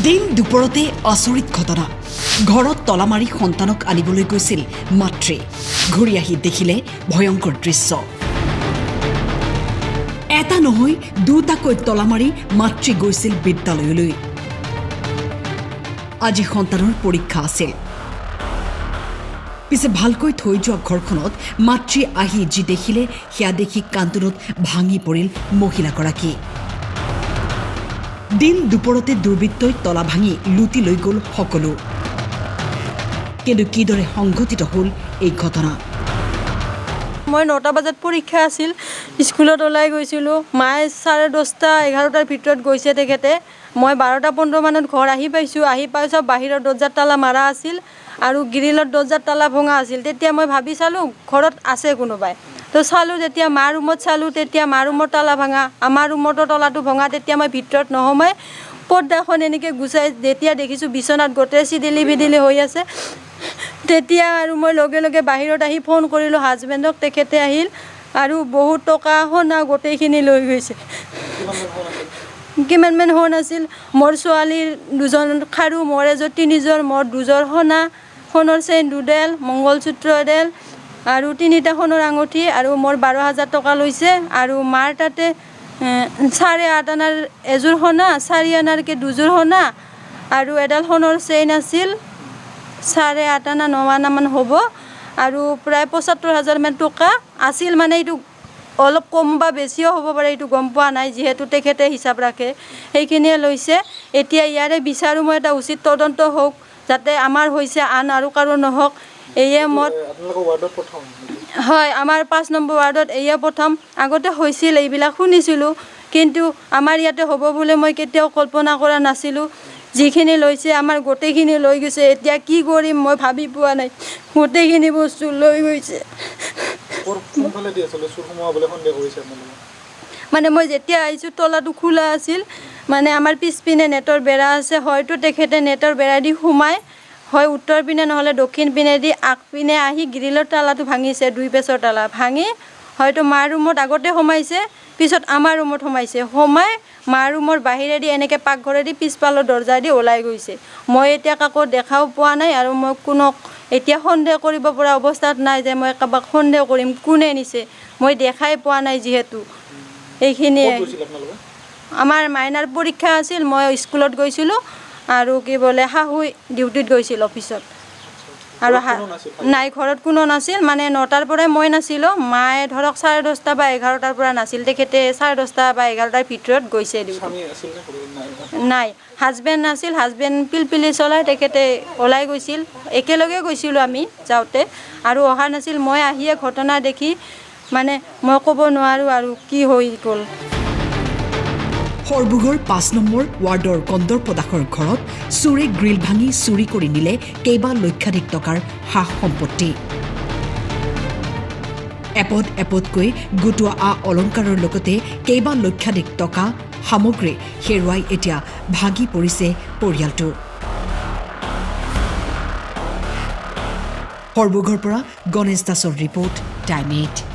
দিন দুপৰতে আচৰিত ঘটনা ঘৰত তলা মাৰি সন্তানক আনিবলৈ গৈছিল মাতৃ ঘূৰি আহি দেখিলে ভয়ংকৰ দৃশ্য এটা নহয় দুটাকৈ তলা মাৰি মাতৃ গৈছিল বিদ্যালয়লৈ আজি সন্তানৰ পৰীক্ষা আছিল পিছে ভালকৈ থৈ যোৱা ঘৰখনত মাতৃ আহি যি দেখিলে সেয়া দেখি কান্দোনত ভাঙি পৰিল মহিলাগৰাকী দিন দুপৰতে দুৰ্বৃত্তই তলা ভাঙি লুটি লৈ গ'ল সকলো কিন্তু কিদৰে সংঘটিত হ'ল এই ঘটনা মই 9টা বজাত পৰীক্ষা আছিল স্কুলত ওলাই গৈছিলোঁ মায়ে 10:30 11টাৰ ভিতৰত গৈছে তেখেতে মই 12:15 মানত ঘৰ আহি পাইছোঁ বাহিৰৰ দৰ্জাৰ তালা মাৰা আছিল আৰু গ্ৰিলৰ দৰ্জাৰ তালা ভঙা আছিল তেতিয়া মই ভাবি চালোঁ ঘৰত আছে কোনোবাই তো চালোঁ যেতিয়া মাৰ ৰুমত চালোঁ তেতিয়া মাৰ ৰুমৰ তালা ভাঙা আমাৰ ৰুমতো তলাটো ভঙা তেতিয়া মই ভিতৰত নহমাই পৰ্দাখন এনেকৈ গুচাই যেতিয়া দেখিছোঁ বিচনাত গোটেই চিদিলি বিদিলি হৈ আছে তেতিয়া আৰু মই লগে লগে বাহিৰত আহি ফোন কৰিলোঁ হাজবেণ্ডক তেখেতে আহিল আৰু বহুত টকা সোণা গোটেইখিনি লৈ গৈছে কিমানমান সোণ আছিল মোৰ ছোৱালীৰ 2জন খাৰু মোৰ এযোৰ 3যোৰ মোৰ 2যোৰ সোণৰ চেইন 2ডেল মংগলসূত্ৰ এডেল আৰু 3টা সোণৰ আঙুঠি আৰু মোৰ 12,000 টকা লৈছে আৰু মাৰ তাতে 8.5 আনাৰ এযোৰ সোণা 4 আনাৰকৈ 2যোৰ সোণা আৰু এডাল সোণৰ চেইন আছিল 8.5 আনা 9 আনামান হ'ব আৰু প্ৰায় 75,000 মান টকা আছিল মানে এইটো অলপ কম বা বেছিও হ'ব পাৰে এইটো গম পোৱা নাই যিহেতু তেখেতে হিচাপ ৰাখে সেইখিনিয়ে লৈছে এতিয়া ইয়াৰে বিচাৰোঁ মই এটা উচিত তদন্ত হওক যাতে আমাৰ হৈছে আন আৰু কাৰো নহওক এয়ে মত হয় আমাৰ 5 নম্বৰ ৱাৰ্ডত এয়ে প্ৰথম আগতে হৈছিল এইবিলাক শুনিছিলোঁ কিন্তু আমাৰ ইয়াতে হ'ব বুলি মই কেতিয়াও কল্পনা কৰা নাছিলোঁ যিখিনি লৈছে আমাৰ গোটেইখিনি লৈ গৈছে এতিয়া কি কৰিম মই ভাবি পোৱা নাই গোটেইখিনি বস্তু লৈ গৈছে মানে মই যেতিয়া আহিছোঁ তলাটো খোলা আছিল মানে আমাৰ পিছপিনে নেটৰ বেৰা আছে হয়তো তেখেতে নেটৰ বেৰা দি সোমাই হয় উত্তৰ পিনে নহ'লে দক্ষিণ পিনে দি আগপিনে আহি গ্ৰিলৰ তালাটো ভাঙিছে 2 পেচৰ তালা ভাঙি হয়তো মাৰ ৰুমত আগতে সোমাইছে পিছত আমাৰ ৰুমত সোমাই মাৰ ৰুমৰ বাহিৰেদি এনেকৈ পাকঘৰেদি পিছফালৰ দৰ্জা দি ওলাই গৈছে মই এতিয়া কাকো দেখাও পোৱা নাই আৰু মই কোনক এতিয়া সন্দেহ কৰিব পৰা অৱস্থাত নাই যে মই কাৰোবাক সন্দেহ কৰিম কোনে নিছে মই দেখাই পোৱা নাই যিহেতু এইখিনিয়ে আমাৰ মাইনাৰ পৰীক্ষা আছিল মই স্কুলত গৈছিলোঁ আৰু কি বোলে শাহু ডিউটিত গৈছিল অফিচত আৰু নাই ঘৰত কোনো নাছিল মানে 9টাৰ পৰাই মই নাছিলোঁ মায়ে ধৰক 10:30 বা 11টাৰ পৰা নাছিল তেখেতে 10:30 বা 11টাৰ ভিতৰত গৈছে নাই হাজবেণ্ড নাছিল হাজবেণ্ড পিলপিলি চলাই তেখেতে ওলাই গৈছিল একেলগে গৈছিলোঁ আমি যাওঁতে আৰু অহা নাছিল মই আহিয়ে ঘটনা দেখি মানে মই ক'ব নোৱাৰোঁ আৰু কি হৈ গ'ল সৰভোগৰ 5 নম্বৰ ৱাৰ্ডৰ কন্দৰ্প দাসৰ ঘৰত চোৰে গ্ৰিল ভাঙি চুৰি কৰি নিলে কেইবা লক্ষাধিক টকাৰ সা সম্পত্তি এপদকৈ গোটোৱা অলংকাৰৰ লগতে কেইবা লক্ষাধিক টকা সামগ্ৰী হেৰুৱাই এতিয়া ভাগি পৰিছে পৰিয়ালটো সৰভোগৰ পৰা গণেশ দাসৰ ৰিপৰ্ট টাইম 8